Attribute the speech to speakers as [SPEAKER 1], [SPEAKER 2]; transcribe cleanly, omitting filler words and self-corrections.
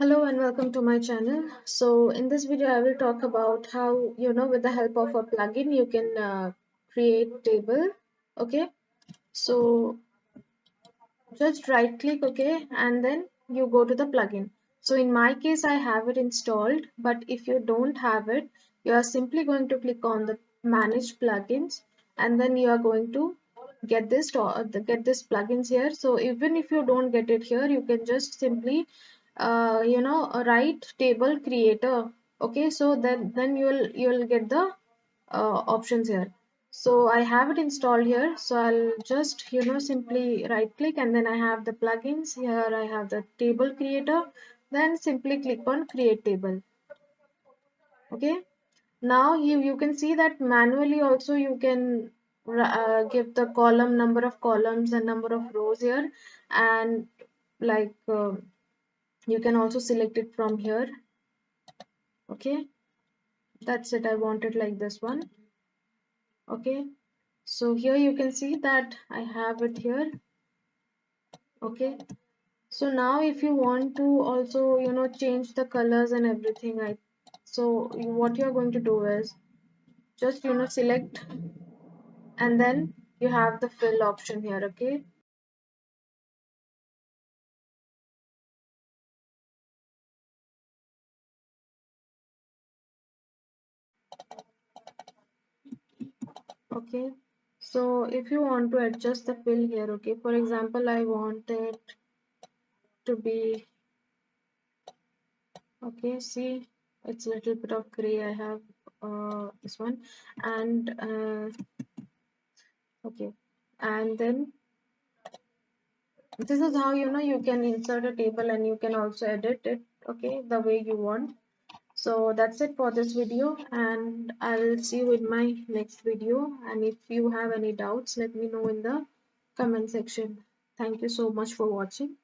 [SPEAKER 1] Hello and welcome to my channel. So in this video I will talk about how with the help of a plugin you can create table. Okay, so just right click, okay, and then you go to the plugin. So in my case I have it installed, but if you don't have it, you are simply going to click on the manage plugins, and then you are going to get this plugins here. So even if you don't get it here, you can just simply write table creator. Okay, so then you'll get the options here. So I have it installed here, so I'll just simply right click, and then I have the plugins here. I have the table creator, then simply click on create table. Okay, now you can see that manually also you can give the column, number of columns and number of rows here, and like you can also select it from here. Okay, that's it. I want it like this one. Okay, so here you can see that I have it here. Okay, so now if you want to also change the colors and everything, what you're going to do is just select, and then you have the fill option here. Okay, okay, so if you want to adjust the fill here, okay, for example I want it to be, okay, see, it's a little bit of gray. I have this one, and okay, and then this is how you can insert a table, and you can also edit it, okay, the way you want. So that's it for this video, and I'll see you in my next video. And if you have any doubts, let me know in the comment section. Thank you so much for watching.